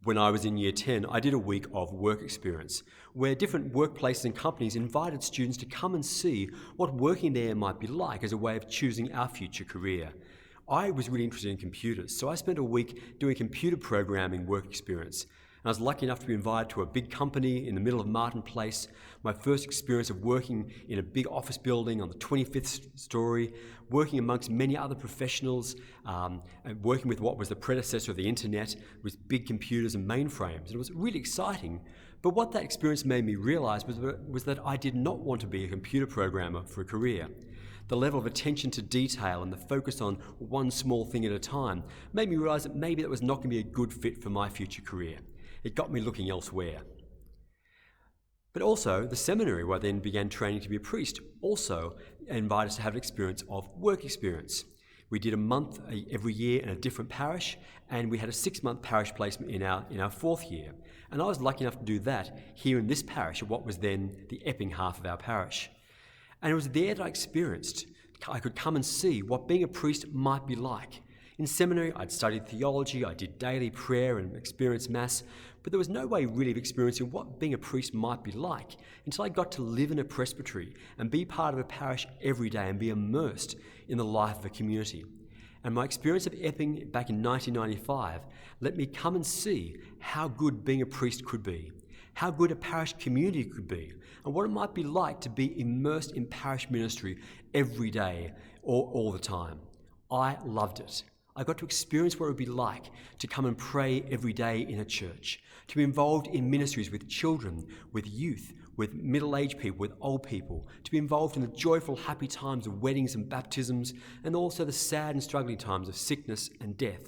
When I was in year 10, I did a week of work experience where different workplaces and companies invited students to come and see what working there might be like as a way of choosing our future career. I was really interested in computers, so I spent a week doing computer programming work experience. And I was lucky enough to be invited to a big company in the middle of Martin Place, my first experience of working in a big office building on the 25th story, working amongst many other professionals, and working with what was the predecessor of the internet with big computers and mainframes. And it was really exciting. But what that experience made me realize was that I did not want to be a computer programmer for a career. The level of attention to detail and the focus on one small thing at a time made me realize that maybe that was not going to be a good fit for my future career. It got me looking elsewhere. But also, the seminary where I then began training to be a priest also invited us to have an experience of work experience. We did a month every year in a different parish, and we had a 6-month parish placement in our fourth year. And I was lucky enough to do that here in this parish, at what was then the Epping half of our parish. And it was there that I could come and see what being a priest might be like. In seminary, I'd studied theology, I did daily prayer and experienced Mass, but there was no way really of experiencing what being a priest might be like until I got to live in a presbytery and be part of a parish every day and be immersed in the life of a community. And my experience of Epping back in 1995 let me come and see how good being a priest could be, how good a parish community could be, and what it might be like to be immersed in parish ministry every day or all the time. I loved it. I got to experience what it would be like to come and pray every day in a church, to be involved in ministries with children, with youth, with middle-aged people, with old people, to be involved in the joyful, happy times of weddings and baptisms, and also the sad and struggling times of sickness and death.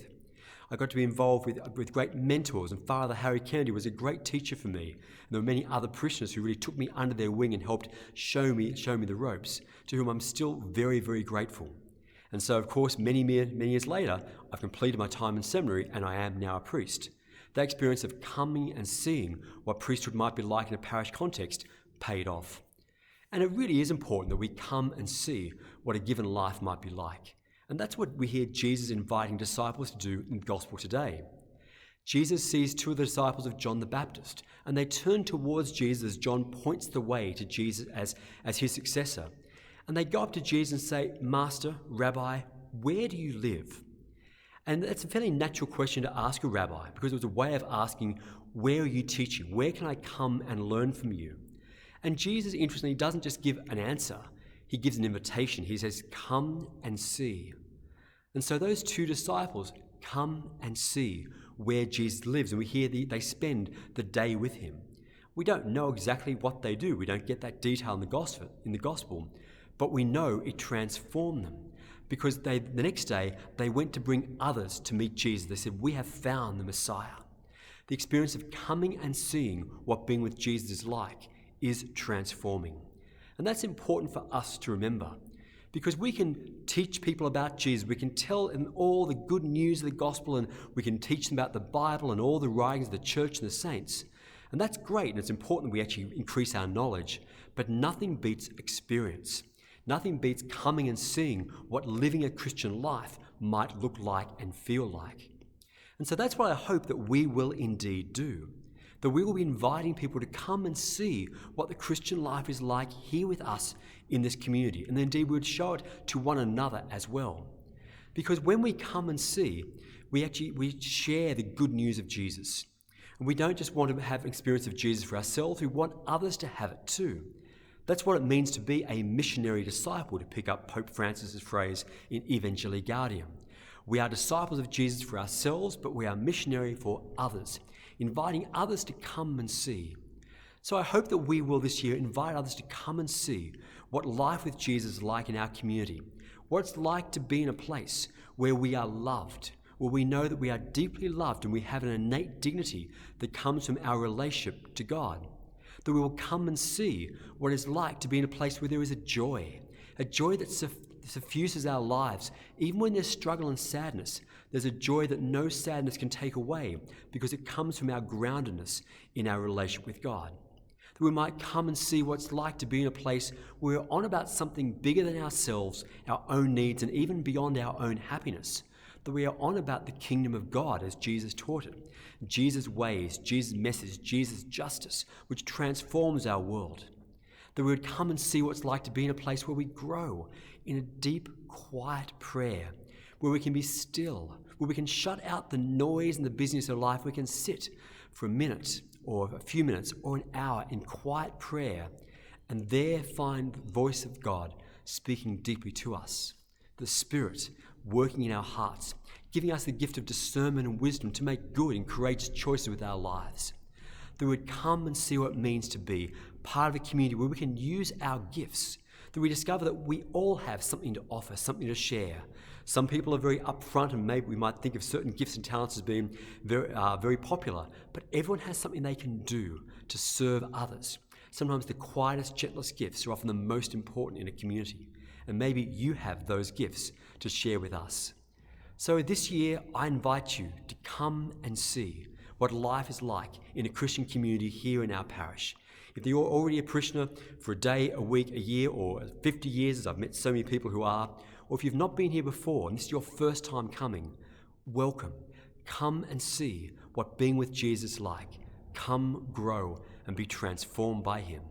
I got to be involved with great mentors, and Father Harry Kennedy was a great teacher for me. And there were many other parishioners who really took me under their wing and helped show me the ropes, to whom I'm still very, very grateful. And so, of course, many years later, I've completed my time in seminary and I am now a priest. That experience of coming and seeing what priesthood might be like in a parish context paid off. And it really is important that we come and see what a given life might be like. And that's what we hear Jesus inviting disciples to do in the gospel today. Jesus sees 2 of the disciples of John the Baptist, and they turn towards Jesus as John points the way to Jesus as his successor. And they go up to Jesus and say, "Master, Rabbi, where do you live?" And that's a fairly natural question to ask a rabbi, because it was a way of asking, where are you teaching? Where can I come and learn from you? And Jesus, interestingly, doesn't just give an answer. He gives an invitation. He says, "Come and see." And so those 2 disciples come and see where Jesus lives. And we hear they spend the day with him. We don't know exactly what they do. We don't get that detail in the gospel. But we know it transformed them, because the next day they went to bring others to meet Jesus. They said, "We have found the Messiah." The experience of coming and seeing what being with Jesus is like is transforming. And that's important for us to remember, because we can teach people about Jesus. We can tell them all the good news of the gospel, and we can teach them about the Bible and all the writings of the church and the saints. And that's great, and it's important that we actually increase our knowledge. But nothing beats experience. Nothing beats coming and seeing what living a Christian life might look like and feel like. And so that's what I hope that we will indeed do. That we will be inviting people to come and see what the Christian life is like here with us in this community. And indeed we would show it to one another as well. Because when we come and see, we share the good news of Jesus. And we don't just want to have an experience of Jesus for ourselves, we want others to have it too. That's what it means to be a missionary disciple, to pick up Pope Francis's phrase in Evangelii Gaudium. We are disciples of Jesus for ourselves, but we are missionary for others, inviting others to come and see. So I hope that we will this year invite others to come and see what life with Jesus is like in our community, what it's like to be in a place where we are loved, where we know that we are deeply loved and we have an innate dignity that comes from our relationship to God. That we will come and see what it's like to be in a place where there is a joy that suffuses our lives. Even when there's struggle and sadness, there's a joy that no sadness can take away, because it comes from our groundedness in our relationship with God. That we might come and see what it's like to be in a place where we're on about something bigger than ourselves, our own needs, and even beyond our own happiness. that we are on about the kingdom of God as Jesus taught it, Jesus' ways, Jesus' message, Jesus' justice, which transforms our world. That we would come and see what it's like to be in a place where we grow in a deep, quiet prayer, where we can be still, where we can shut out the noise and the busyness of life. We can sit for a minute or a few minutes or an hour in quiet prayer and there find the voice of God speaking deeply to us, the Spirit working in our hearts, giving us the gift of discernment and wisdom to make good and courageous choices with our lives. That we would come and see what it means to be part of a community where we can use our gifts, that we discover that we all have something to offer, something to share. Some people are very upfront, and maybe we might think of certain gifts and talents as being very popular, but everyone has something they can do to serve others. Sometimes the quietest, gentlest gifts are often the most important in a community, and maybe you have those gifts to share with us. So this year, I invite you to come and see what life is like in a Christian community here in our parish. If you're already a parishioner for a day, a week, a year, or 50 years, as I've met so many people who are, or if you've not been here before and this is your first time coming, welcome. Come and see what being with Jesus is like. Come, grow, and be transformed by him.